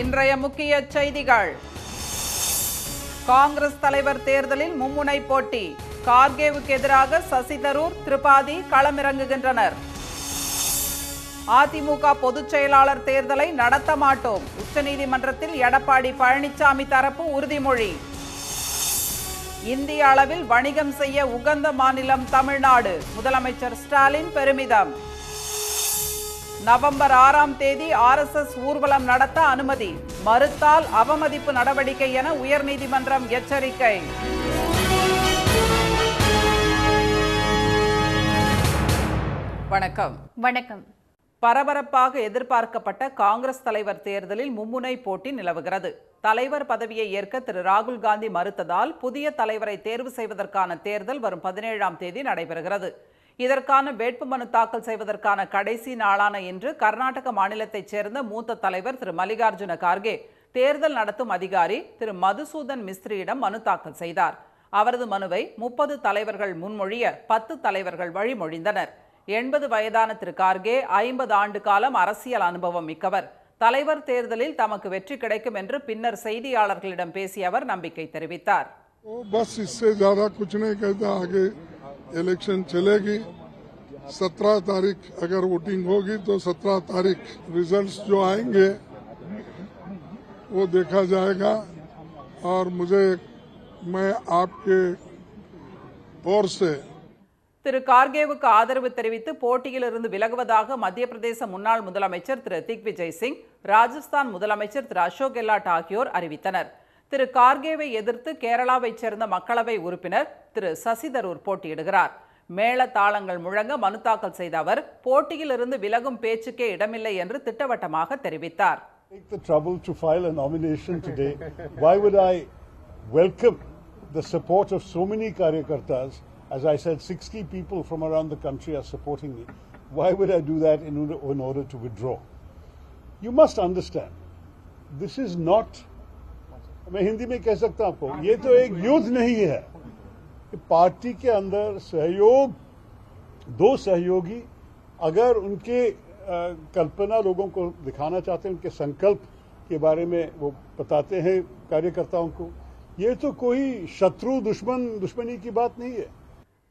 இன்றைய முக்கிய செய்திகள். காங்கிரஸ் தலைவர் தேர்தலில் மும்முனை போட்டி. கார்கேவுக்கு எதிராக சசி தரூர், திரிபாதி களமிறங்குகின்றனர். அதிமுக பொதுச் செயலாளர் தேர்தலை நடத்த மாட்டோம். உச்சநீதிமன்றத்தில் எடப்பாடி பழனிசாமி தரப்பு உறுதிமொழி. இந்திய அளவில் வணிகம் செய்ய உகந்த மாநிலம் தமிழ்நாடு. முதலமைச்சர் ஸ்டாலின் பெருமிதம். நவம்பர் 6ஆம் தேதி RSS ஊர்வலம் நடத்த அனுமதி. மறுத்தால் அவமதிப்பு நடவடிக்கை என உயர்நீதிமன்றம் எச்சரிக்கை. வணக்கம். வணக்கம். பரபரப்பாக எதிர்பார்க்கப்பட்ட காங்கிரஸ் தலைவர் தேர்தலில் மும்முனை போட்டி நிலவுகிறது. தலைவர் பதவியை ஏற்க திரு ராகுல் காந்தி மறுத்ததால் புதிய தலைவரை தேர்வு செய்வதற்கான தேர்தல் வரும் 17ஆம் தேதி நடைபெறுகிறது. இதற்கான வேட்புமனு தாக்கல் செய்வதற்கான கடைசி நாளான இன்று கர்நாடக மாநிலத்தைச் சேர்ந்த மூத்த தலைவர் திரு மல்லிகார்ஜுன கார்கே தேர்தல் நடத்தும் அதிகாரி திரு மதுசூதன் மிஸ்திரியிடம் மனு தாக்கல் செய்தார். அவரது மனுவை 30 தலைவர்கள் முன்மொழிய 10 தலைவர்கள் வழிமொழிந்தனர். 80 வயதான திரு கார்கே 50 ஆண்டு காலம் அரசியல் அனுபவம் மிக்கவர். தலைவர் தேர்தலில் தமக்கு வெற்றி கிடைக்கும் என்று பின்னர் செய்தியாளர்களிடம் பேசிய அவர் நம்பிக்கை தெரிவித்தார். इलेक्शन चलेगी। 17 तारीख अगर वोटिंग होगी तो 17 तारीख रिजल्ट्स जो आएंगे वो देखा जाएगा और मैं आपके ओर से திரு கார்கேவுக்கு ஆதரவு தெரிவித்து போட்டியிலிருந்து விலகுவதாக மத்திய பிரதேச முன்னாள் முதலமைச்சர் திரு திக்விஜய் சிங், ராஜஸ்தான் முதலமைச்சர் திரு அசோக் கெலாட் ஆகியோர் அறிவித்தனர். திரு கார்கேவை எதிர்த்து கேரளாவைச் சேர்ந்த மக்களவை உறுப்பினர் திரு சசி தரூர் போட்டியிடுகிறார். மேள தாளங்கள் முழங்க மனு தாக்கல் செய்த அவர் போட்டியில் இருந்து விலகும் பேச்சுக்கே இடமில்லை என்று திட்டவட்டமாக தெரிவித்தார். Take the trouble to file a nomination today. Why would I welcome the support of so many Karyakartas? As I said, 60 people from around the country are supporting me. Why would I do that in order to withdraw? You must understand, this is not, मैं हिंदी में कह सकता हूं आपको, ये तो एक युद्ध नहीं है. पार्टी के अंदर सहयोग, दो सहयोगी अगर उनके कल्पना लोगों को दिखाना चाहते हैं, उनके संकल्प के बारे में वो बताते हैं कार्यकर्ताओं को, ये तो कोई शत्रु दुश्मनी की बात नहीं है.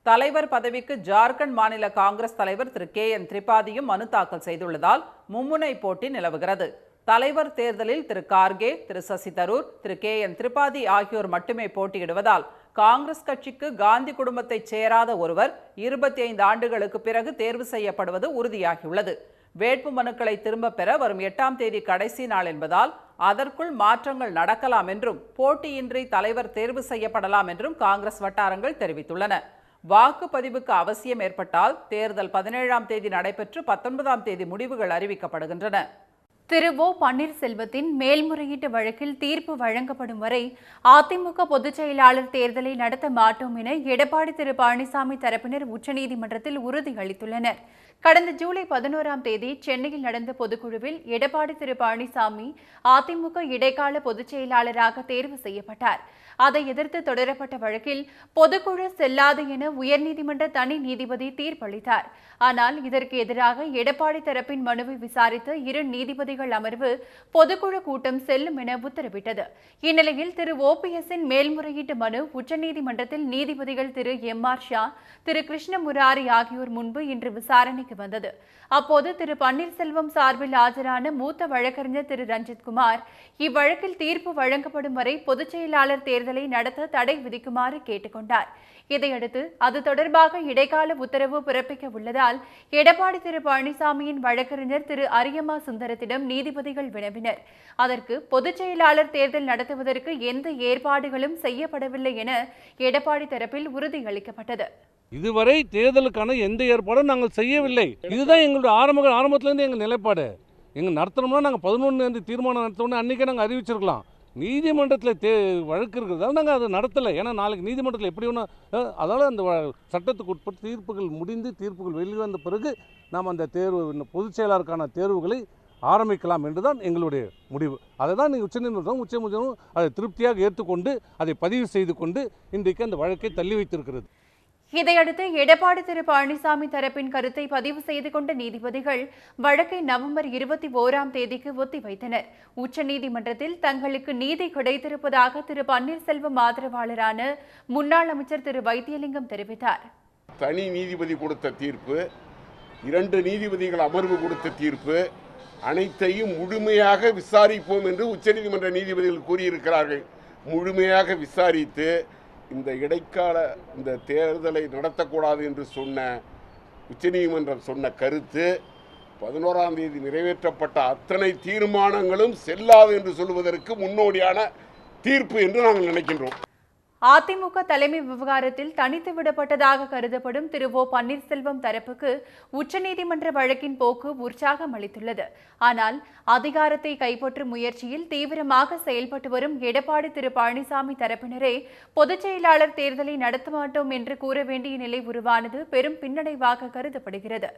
தலைவர் பதவிக்கு ஜார்க்கண்ட் மாநில காங்கிரஸ் தலைவர் திரு KN திரிபாதியும் மனு தாக்கல் செய்துள்ளதால் மும்முனை போட்டி நிலவுகிறது. தலைவர் தேர்தலில் திரு கார்கே, திரு சசி தரூர், திரு KN திரிபாதி ஆகியோர் மட்டுமே போட்டியிடுவதால் காங்கிரஸ் கட்சிக்கு காந்தி குடும்பத்தைச் சேராத ஒருவர் 25 ஆண்டுகளுக்கு பிறகு தேர்வு செய்யப்படுவது உறுதியாகியுள்ளது. வேட்பு மனுக்களை திரும்பப் பெற வரும் 8ஆம் தேதி கடைசி நாள் என்பதால் அதற்குள் மாற்றங்கள் நடக்கலாம் என்றும் போட்டியின்றி தலைவர் தேர்வு செய்யப்படலாம் என்றும் காங்கிரஸ் வட்டாரங்கள் தெரிவித்துள்ளன. வாக்குப்பதிவுக்கு அவசியம் ஏற்பட்டால் தேர்தல் 17ஆம் தேதி நடைபெற்று 19ஆம் தேதி முடிவுகள் அறிவிக்கப்படுகின்றன. திரு ஓ பன்னீர்செல்வத்தின் மேல்முறையீட்டு வழக்கில் தீர்ப்பு வழங்கப்படும் வரை அதிமுக பொதுச் செயலாளர் தேர்தலை நடத்த மாட்டோம் என எடப்பாடி திரு பழனிசாமி தரப்பினர் உச்சநீதிமன்றத்தில் உறுதியளித்துள்ளனர். கடந்த ஜூலை 11ஆம் தேதி சென்னையில் நடந்த பொதுக்குழுவில் எடப்பாடி திரு பழனிசாமி அதிமுக இடைக்கால பொதுச் செயலாளராக தேர்வு செய்யப்பட்டார். அதை எதிர்த்து தொடரப்பட்ட வழக்கில் பொதுக்குழு செல்லாது என உயர்நீதிமன்ற தனி நீதிபதி தீர்ப்பளித்தார். ஆனால் இதற்கு எதிராக எடப்பாடி தரப்பின் மனுவை விசாரித்த 2 நீதிபதிகள் அமர்வு பொதுக்குழு கூட்டம் செல்லும் என உத்தரவிட்டது. இந்நிலையில் திரு OPS-இன் மேல்முறையீட்டு மனு உச்சநீதிமன்றத்தில் நீதிபதிகள் திரு MR ஷா, திரு கிருஷ்ண முராரி ஆகியோர் முன்பு இன்று விசாரணைக்கு வந்தது. அப்போது திரு பன்னீர்செல்வம் சார்பில் ஆஜரான மூத்த வழக்கறிஞர் திரு ரஞ்சித்குமார் இவ்வழக்கில் தீர்ப்பு வழங்கப்படும் வரை பொதுச் செயலாளர் தேர்தலை நடத்த தடை விதிக்குமாறு கேட்டுக்கொண்டார். இதையடுத்து அது தொடர்பாக இடைக்கால உத்தரவு பிறப்பிக்க உள்ளதால் எடப்பாடி திரு பழனிசாமியின் வழக்கறிஞர் திரு அரியமா சுந்தரத்திடம் நீதிபதிகள் வினவினர். அதற்கு பொதுச் செயலாளர் தேர்தல் நடத்துவதற்கு எந்த ஏற்பாடுகளும் செய்யப்படவில்லை என எடப்பாடி தரப்பில் உறுதியளிக்கப்பட்டது. இதுவரை தேர்தலுக்கான எந்த ஏற்பாடும் நாங்கள் செய்யவில்லை. இதுதான் எங்களுடைய ஆரம்பத்திலேருந்து எங்கள் நிலைப்பாடு. எங்கள் நடத்தணும்னா நாங்கள் 11 தீர்மானம் நடத்தணும்னு அன்றைக்கே நாங்கள் அறிவிச்சிருக்கலாம். நீதிமன்றத்தில் வழக்கு இருக்கிறதால நாங்கள் அதை நடத்தலை. ஏன்னா நாளைக்கு நீதிமன்றத்தில் எப்படி ஒன்று, அதனால் அந்த சட்டத்துக்கு உட்பட்டு தீர்ப்புகள் முடிந்து தீர்ப்புகள் வெளிவந்த பிறகு நாம் அந்த பொதுச் செயலாளருக்கான தேர்வுகளை ஆரம்பிக்கலாம் என்றுதான் எங்களுடைய முடிவு. அதை தான் நீங்கள் உச்சநீதிமன்றம் அதை திருப்தியாக ஏற்றுக்கொண்டு அதை பதிவு செய்து கொண்டு இன்றைக்கு அந்த வழக்கை தள்ளி வைத்திருக்கிறது. இதையடுத்து எடப்பாடி திரு பழனிசாமி தரப்பின் கருத்தை பதிவு செய்து கொண்ட நீதிபதிகள் வழக்கை நவம்பர் 21ஆம் தேதிக்கு ஒத்திவைத்தனர். உச்சநீதிமன்றத்தில் தங்களுக்கு நீதி கிடைத்திருப்பதாக திரு பன்னீர்செல்வம் ஆதரவாளரான முன்னாள் அமைச்சர் திரு வைத்தியலிங்கம் தெரிவித்தார். தனி நீதிபதி கொடுத்த தீர்ப்பு, 2 நீதிபதிகள் அமர்வு கொடுத்த தீர்ப்பு அனைத்தையும் முழுமையாக விசாரிப்போம் என்று உச்சநீதிமன்ற நீதிபதிகள் கூறியிருக்கிறார்கள். முழுமையாக விசாரித்து இந்த இடைக்கால இந்த தேர்தலை நடத்தக்கூடாது என்று சொன்ன உச்சநீதிமன்றம் சொன்ன கருத்து 11ஆம் தேதி நிறைவேற்றப்பட்ட அத்தனை தீர்மானங்களும் செல்லாது என்று சொல்வதற்கு முன்னோடியான தீர்ப்பு என்று நாங்கள் நினைக்கின்றோம். அதிமுக தலைமை விவகாரத்தில் தனித்து விடப்பட்டதாக கருதப்படும் திரு ஓ பன்னீர்செல்வம் தரப்புக்கு உச்சநீதிமன்ற வழக்கின் போக்கு உற்சாகம் அளித்துள்ளது. ஆனால் அதிகாரத்தை கைப்பற்றும் முயற்சியில் தீவிரமாக செயல்பட்டு வரும் எடப்பாடி திரு பழனிசாமி தரப்பினரே பொதுச் செயலாளர் தேர்தலை நடத்த மாட்டோம் என்று கூற வேண்டிய நிலை உருவானது பெரும் பின்னடைவாக கருதப்படுகிறது.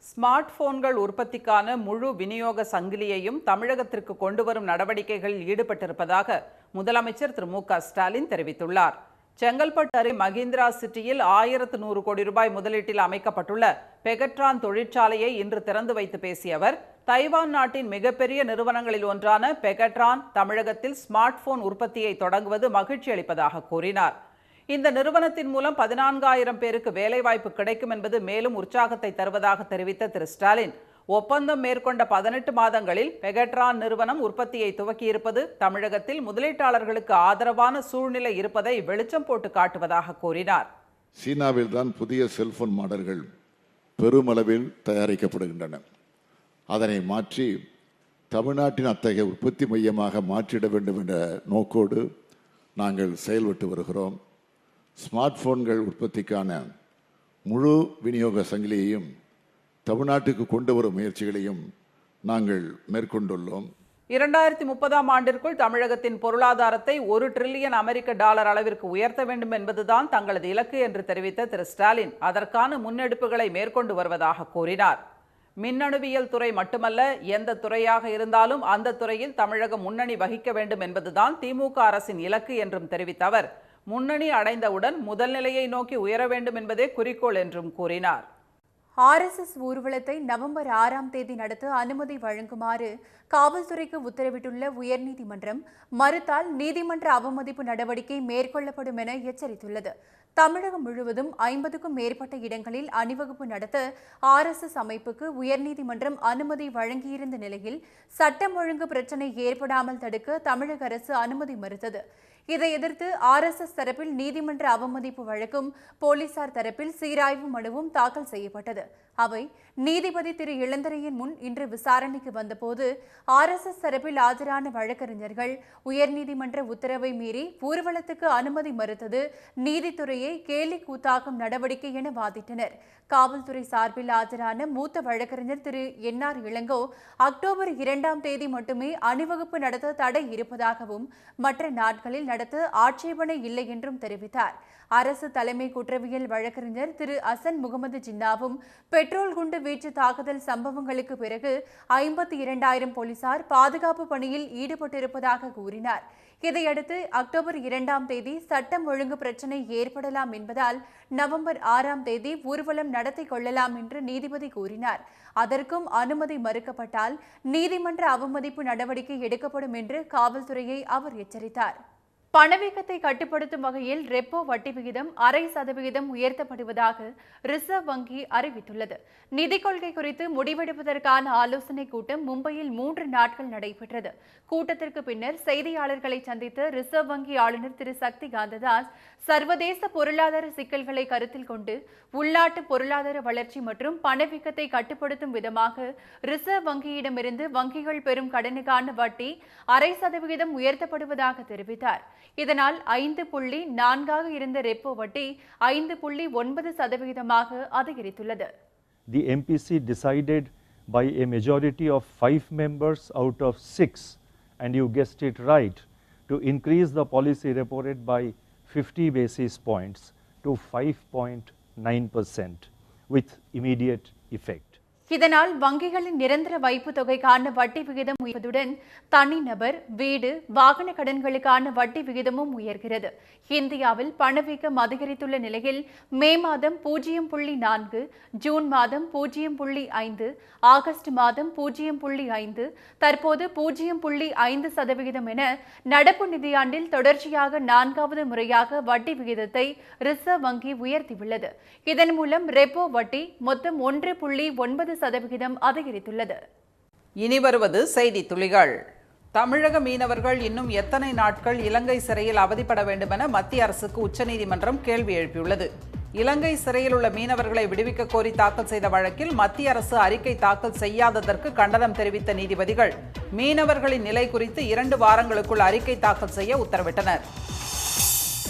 ஸ்மார்ட் போன்கள் உற்பத்திக்கான முழு விநியோக சங்கிலியையும் தமிழகத்திற்கு கொண்டு வரும் நடவடிக்கைகளில் ஈடுபட்டிருப்பதாக முதலமைச்சர் திரு மு.க.ஸ்டாலின் தெரிவித்துள்ளார். செங்கல்பட்டு அருகே மஹிந்திரா சிட்டியில் 1100 கோடி ரூபாய் முதலீட்டில் அமைக்கப்பட்டுள்ள பெகட்ரான் தொழிற்சாலையை இன்று திறந்து வைத்து பேசிய அவர், தைவான் நாட்டின் மிகப்பெரிய நிறுவனங்களில் ஒன்றான பெகட்ரான் தமிழகத்தில் ஸ்மார்ட் போன் உற்பத்தியை தொடங்குவது மகிழ்ச்சி அளிப்பதாக கூறினார். இந்த நிறுவனத்தின் மூலம் 14,000 பேருக்கு வேலைவாய்ப்பு கிடைக்கும் என்பது மேலும் உற்சாகத்தை தருவதாக தெரிவித்த திரு ஸ்டாலின், ஒப்பந்தம் மேற்கொண்ட 18 மாதங்களில் பெகட்ரான் நிறுவனம் உற்பத்தியை துவக்கியிருப்பது தமிழகத்தில் முதலீட்டாளர்களுக்கு ஆதரவான சூழ்நிலை இருப்பதை வெளிச்சம் போட்டு காட்டுவதாக கூறினார். சீனாவில் தான் புதிய செல்போன் மாடல்கள் பெருமளவில் தயாரிக்கப்படுகின்றன. அதனை மாற்றி தமிழ்நாட்டின் அத்தகைய உற்பத்தி மையமாக மாற்றிட வேண்டும் என்ற நோக்கோடு நாங்கள் செயல்பட்டு வருகிறோம். ஸ்மார்ட் போன்கள் உற்பத்திக்கான முழு விநியோக சங்கிலியையும் தமிழ்நாட்டுக்கு கொண்டு வரும் முயற்சிகளையும் நாங்கள் மேற்கொண்டுள்ளோம். 2030ஆம் ஆண்டிற்குள் தமிழகத்தின் பொருளாதாரத்தை $1 டிரில்லியன் அளவிற்கு உயர்த்த வேண்டும் என்பதுதான் தங்களது இலக்கு என்று தெரிவித்த திரு ஸ்டாலின், அதற்கான முன்னெடுப்புகளை மேற்கொண்டு வருவதாக கூறினார். மின்னணுவியல் துறை மட்டுமல்ல, எந்த துறையாக இருந்தாலும் அந்த துறையில் தமிழகம் முன்னணி வகிக்க வேண்டும் என்பதுதான் திமுக அரசின் இலக்கு என்றும் தெரிவித்த அவர், முன்னணி அடைந்தவுடன் முதல் நிலையை நோக்கி உயர வேண்டும் என்பதே குறிக்கோள் என்றும் கூறினார். RSS ஊர்வலத்தை நவம்பர் 6ஆம் தேதி நடத்த அனுமதி வழங்குமாறு காவல்துறைக்கு உத்தரவிட்டுள்ள உயர்நீதிமன்றம் மறுத்தால் நீதிமன்ற அவமதிப்பு நடவடிக்கை மேற்கொள்ளப்படும் என எச்சரித்துள்ளது. தமிழகம் முழுவதும் 50க்கும் மேற்பட்ட இடங்களில் அணிவகுப்பு நடத்த RSS அமைப்புக்கு உயர்நீதிமன்றம் அனுமதி வழங்கியிருந்த நிலையில் சட்டம் ஒழுங்கு பிரச்சினை ஏற்படாமல் தடுக்க தமிழக அரசு அனுமதி மறுத்தது. இதை எதிர்த்து RSS தரப்பில் நீதிமன்ற அவமதிப்பு வழக்கும் போலீசார் தரப்பில் சீராய்வு மனுவும் தாக்கல் செய்யப்பட்டது. அவை நீதிபதி திரு இளந்தரையின் முன் இன்று விசாரணைக்கு வந்தபோது RSS தரப்பில் ஆஜரான வழக்கறிஞர்கள் உயர்நீதிமன்ற உத்தரவை மீறி ஊர்வலத்துக்கு அனுமதி மறுத்தது நீதித்துறையை கேலி கூத்தாக்கும் நடவடிக்கை என வாதிட்டனர். காவல்துறை சார்பில் ஆஜரான மூத்த வழக்கறிஞர் திரு NR இளங்கோ அக்டோபர் 2ஆம் தேதி மட்டுமே அணிவகுப்பு நடத்த தடை இருப்பதாகவும் மற்ற நாட்களில் நடத்த ஆட்சேபனை இல்லை என்றும் தெரிவித்தார். அரசு தலைமை குற்றவியல் வழக்கறிஞர் திரு அசன் முகமது ஜின்னாவும் பெட்ரோல் குண்டு வீச்சு தாக்குதல் சம்பவங்களுக்கு பிறகு 52,000 போலீசார் பாதுகாப்பு பணியில் ஈடுபட்டிருப்பதாக கூறினார். இதையடுத்து அக்டோபர் 2ஆம் தேதி சட்டம் ஒழுங்கு பிரச்சினை ஏற்படலாம் என்பதால் நவம்பர் 6ஆம் தேதி ஊர்வலம் நடத்தி கொள்ளலாம் என்று நீதிபதி கூறினார். அதற்கும் அனுமதி மறுக்கப்பட்டால் நீதிமன்ற அவமதிப்பு நடவடிக்கை எடுக்கப்படும் என்று காவல்துறையை அவர் எச்சரித்தார். பணவீக்கத்தை கட்டுப்படுத்தும் வகையில் ரெப்போ வட்டி விகிதம் 0.5% உயர்த்தப்படுவதாக ரிசர்வ் வங்கி அறிவித்துள்ளது. நிதிக் கொள்கை குறித்து முடிவெடுப்பதற்கான ஆலோசனைக் கூட்டம் மும்பையில் 3 நாட்கள் நடைபெற்றது. கூட்டத்திற்கு பின்னர் செய்தியாளர்களை சந்தித்த ரிசர்வ் வங்கி ஆளுநர் திரு சக்தி காந்ததாஸ், சர்வதேச பொருளாதார சிக்கல்களை கருத்தில் கொண்டு உள்நாட்டு பொருளாதார வளர்ச்சி மற்றும் பணவீக்கத்தை கட்டுப்படுத்தும் விதமாக ரிசர்வ் வங்கியிடமிருந்து வங்கிகள் பெறும் கடனுக்கான வட்டி 0.5% உயர்த்தப்படுவதாக தெரிவித்தார். இதனால் 5.4 இருந்த ரெப்போ வட்டி 5.9% அதிகரித்துள்ளது. The MPC decided by a majority of 5 members out of 6, and you guessed it right, to increase the policy repo rate by 50 basis points to 5.9% with immediate effect. இதனால் வங்கிகளின் நிரந்தர வைப்பு தொகைக்கான வட்டி விகிதம் உயர்வதுடன் தனிநபர், வீடு, வாகன கடன்களுக்கான வட்டி விகிதமும் உயர்கிறது. இந்தியாவில் பணவீக்கம் அதிகரித்துள்ள நிலையில் மே மாதம் 0.4, ஜூன் மாதம் 0.5, ஆகஸ்ட் மாதம் 0.5, தற்போது 0.5% என நடப்பு நிதியாண்டில் தொடர்ச்சியாக 4வது முறையாக வட்டி விகிதத்தை ரிசர்வ் வங்கி உயர்த்தியுள்ளது. இதன் மூலம் ரெப்போ வட்டி மொத்தம் 1.9% அதிகரித்துள்ளது. இனி வருவது செய்தி துளிகள். தமிழக மீனவர்கள் இன்னும் எத்தனை நாட்கள் இலங்கை சிறையில் அவதிப்பட வேண்டும் என மத்திய அரசுக்கு உச்சநீதிமன்றம் கேள்வி எழுப்பியுள்ளது. இலங்கை சிறையில் உள்ள மீனவர்களை விடுவிக்க கோரி தாக்கல் செய்த வழக்கில் மத்திய அரசு அறிக்கை தாக்கல் செய்யாததற்கு கண்டனம் தெரிவித்த நீதிபதிகள் மீனவர்களின் நிலை குறித்து 2 வாரங்களுக்குள் அறிக்கை தாக்கல் செய்ய உத்தரவிட்டனர்.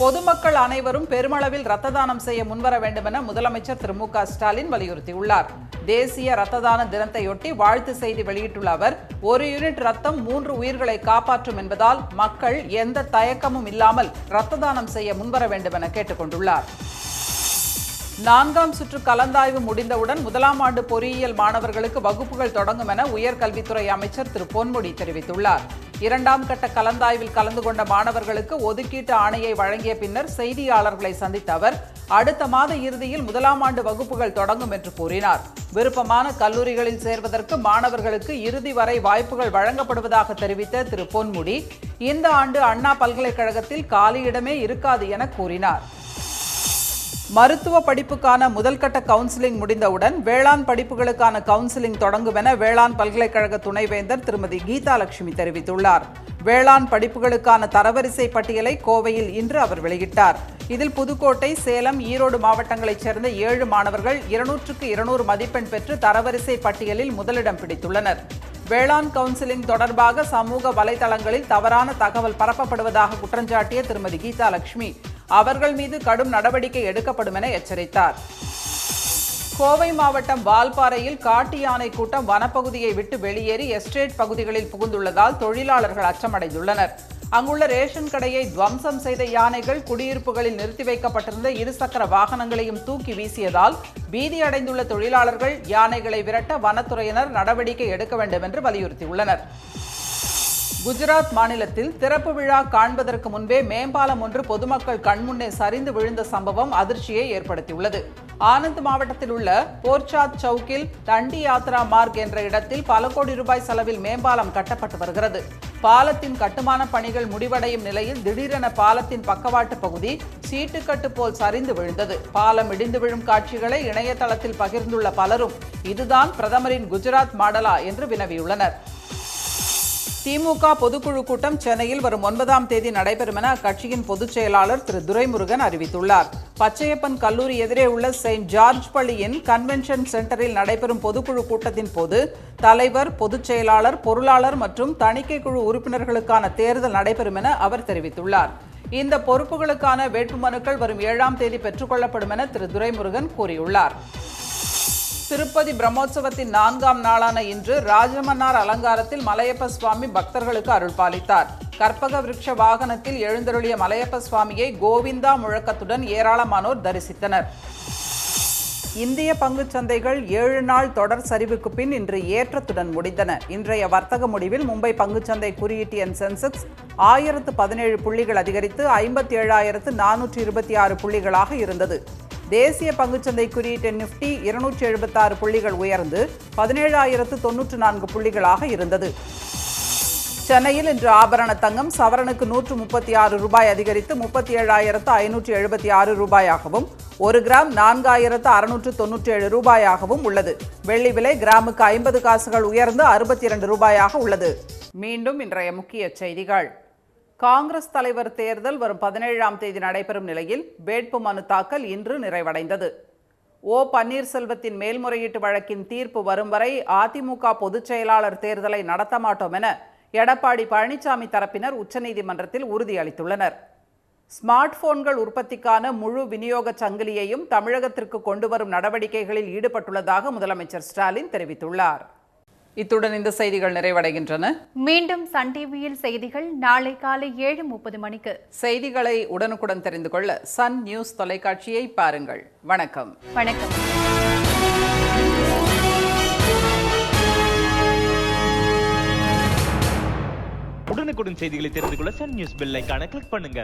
பொதுமக்கள் அனைவரும் பெருமளவில் ரத்த தானம் செய்ய முன்வர வேண்டும் என முதலமைச்சர் திரு மு.க. ஸ்டாலின் வலியுறுத்தியுள்ளார். தேசிய ரத்த தான தினத்தையொட்டி வாழ்த்து செய்தி வெளியிட்டுள்ள அவர், 1 யூனிட் ரத்தம் 3 உயிர்களை காப்பாற்றும் என்பதால் மக்கள் எந்த தயக்கமும் இல்லாமல் ரத்த தானம் செய்ய முன்வர வேண்டும் என கேட்டுக் கொண்டுள்ளார். 4ஆம் சுற்று கலந்தாய்வு முடிந்தவுடன் 1ஆம் ஆண்டு பொறியியல் மாணவர்களுக்கு வகுப்புகள் தொடங்கும் என உயர்கல்வித்துறை அமைச்சர் திரு பொன்முடி தெரிவித்துள்ளார். 2ஆம் கட்ட கலந்தாய்வில் கலந்து கொண்ட மாணவர்களுக்கு ஒதுக்கீட்டு ஆணையை வழங்கிய பின்னர் செய்தியாளர்களை சந்தித்த அவர், அடுத்த மாத இறுதியில் 1ஆம் ஆண்டு வகுப்புகள் தொடங்கும் என்று கூறினார். விருப்பமான கல்லூரிகளில் சேர்வதற்கு மாணவர்களுக்கு இறுதி வரை வாய்ப்புகள் வழங்கப்படுவதாக தெரிவித்த திரு பொன்முடி, இந்த ஆண்டு அண்ணா பல்கலைக்கழகத்தில் காலியிடமே இருக்காது என கூறினார். மருத்துவ படிப்புக்கான முதல்கட்ட கவுன்சிலிங் முடிந்தவுடன் வேளாண் படிப்புகளுக்கான கவுன்சிலிங் தொடங்கும் என வேளாண் பல்கலைக்கழக துணைவேந்தர் திருமதி கீதா லட்சுமி தெரிவித்துள்ளார். வேளாண் படிப்புகளுக்கான தரவரிசை பட்டியலை கோவையில் இன்று அவர் வெளியிட்டார். இதில் புதுக்கோட்டை, சேலம், ஈரோடு மாவட்டங்களைச் சேர்ந்த 7 மாணவர்கள் 200க்கு 200 மதிப்பெண் பெற்று தரவரிசை பட்டியலில் முதலிடம் பிடித்துள்ளனர். வேளாண் கவுன்சிலிங் தொடர்பாக சமூக வலைதளங்களில் தவறான தகவல் பரப்பப்படுவதாக குற்றஞ்சாட்டிய திருமதி கீதா லட்சுமி அவர்கள் மீது கடும் நடவடிக்கை எடுக்கப்படும் என எச்சரித்தார். கோவை மாவட்டம் வால்பாறையில் காட்டு யானை கூட்டம் வனப்பகுதியை விட்டு வெளியேறி எஸ்டேட் பகுதிகளில் புகுந்துள்ளதால் தொழிலாளர்கள் அச்சமடைந்துள்ளனர். அங்குள்ள ரேஷன் கடையை துவம்சம் செய்த யானைகள் குடியிருப்புகளில் நிறுத்தி வைக்கப்பட்டிருந்த 2 சக்கர வாகனங்களையும் தூக்கி வீசியதால் பீதியடைந்துள்ள தொழிலாளர்கள் யானைகளை விரட்ட வனத்துறையினர் நடவடிக்கை எடுக்க வேண்டும் என்று வலியுறுத்தியுள்ளனர். குஜராத் மாநிலத்தில் திறப்பு விழா காண்பதற்கு முன்பே மேம்பாலம் ஒன்று பொதுமக்கள் கண்முன்னே சரிந்து விழுந்த சம்பவம் அதிர்ச்சியை ஏற்படுத்தியுள்ளது. ஆனந்த் மாவட்டத்தில் உள்ள போர்ச்சாத் சவுக்கில் தண்டி யாத்ரா மார்க் என்ற இடத்தில் பல கோடி ரூபாய் செலவில் மேம்பாலம் கட்டப்பட்டு வருகிறது. பாலத்தின் கட்டுமான பணிகள் முடிவடையும் நிலையில் திடீரென பாலத்தின் பக்கவாட்டு பகுதி சீட்டுக்கட்டு போல் சரிந்து விழுந்தது. பாலம் இடிந்து விழும் காட்சிகளை இணையதளத்தில் பகிர்ந்துள்ள பலரும் இதுதான் பிரதமரின் குஜராத் மாடலா என்று வினவியுள்ளனர். திமுக பொதுக்குழு கூட்டம் சென்னையில் வரும் 9ஆம் தேதி நடைபெறும் என அக்கட்சியின் பொதுச் செயலாளர் திரு துரைமுருகன் அறிவித்துள்ளார். பச்சையப்பன் கல்லூரி எதிரே உள்ள செயின்ட் ஜார்ஜ் பள்ளியின் கன்வென்ஷன் சென்டரில் நடைபெறும் பொதுக்குழு கூட்டத்தின் போது தலைவர், பொதுச் செயலாளர், பொருளாளர் மற்றும் தணிக்கை குழு உறுப்பினர்களுக்கான தேர்தல் நடைபெறும் என அவர் தெரிவித்துள்ளார். இந்த பொறுப்புகளுக்கான வேட்புமனுக்கள் வரும் 7ஆம் தேதி பெற்றுக்கொள்ளப்படும் என திரு துரைமுருகன் கூறியுள்ளார். திருப்பதி பிரம்மோற்சவத்தின் 4ஆம் நாளான இன்று ராஜமன்னார் அலங்காரத்தில் மலையப்ப சுவாமி பக்தர்களுக்கு அருள் பாலித்தார். கற்பக விருட்ச வாகனத்தில் எழுந்தருளிய மலையப்ப சுவாமியை கோவிந்தா முழக்கத்துடன் ஏராளமானோர் தரிசித்தனர். இந்திய பங்குச் சந்தைகள் 7 நாள் தொடர் சரிவுக்கு பின் இன்று ஏற்றத்துடன் முடிந்தன. இன்றைய வர்த்தக முடிவில் மும்பை பங்குச்சந்தை குறியீட்டு எண் சென்செக்ஸ் 1017 புள்ளிகள் அதிகரித்து 57,426 புள்ளிகளாக இருந்தது. தேசிய பங்குச்சந்தை குறியீட்டு நிஃப்டி 276 புள்ளிகள் உயர்ந்து 17,094 புள்ளிகளாக இருந்தது. சென்னையில் இன்று ஆபரண தங்கம் சவரனுக்கு 136 ரூபாய் அதிகரித்து 37,576 ரூபாயாகவும் 1 கிராம் 4,697 ரூபாயாகவும் உள்ளது. வெள்ளி விலை கிராமுக்கு 50 காசுகள் உயர்ந்து 62 ரூபாயாக உள்ளது. மீண்டும் இன்றைய முக்கிய செய்திகள். காங்கிரஸ் தலைவர் தேர்தல் வரும் 17ஆம் தேதி நடைபெறும் நிலையில் வேட்பு மனு தாக்கல் இன்று நிறைவடைந்தது. ஓ பன்னீர்செல்வத்தின் மேல்முறையீட்டு வழக்கின் தீர்ப்பு வரும் வரை அதிமுக பொதுச் செயலாளர் தேர்தலை நடத்த மாட்டோம் என எடப்பாடி பழனிசாமி தரப்பினர் உச்சநீதிமன்றத்தில் உறுதியளித்துள்ளனர். ஸ்மார்ட் போன்கள் உற்பத்திக்கான முழு விநியோக சங்கிலியையும் தமிழகத்திற்கு கொண்டுவரும் நடவடிக்கைகளில் ஈடுபட்டுள்ளதாக முதலமைச்சர் ஸ்டாலின் தெரிவித்துள்ளார். இத்துடன் இந்த செய்திகள் நிறைவடைகின்றன. மீண்டும் சன் டிவியில் செய்திகள் நாளை காலை 7:30 மணிக்கு. செய்திகளை உடனுக்குடன் தெரிந்து கொள்ள சன் நியூஸ் தொலைக்காட்சியை பாருங்கள். வணக்கம். வணக்கம். உடனுக்குடன் செய்திகளை தெரிந்து கொள்ள சன் நியூஸ் பெல் ஐகானை கிளிக் பண்ணுங்க.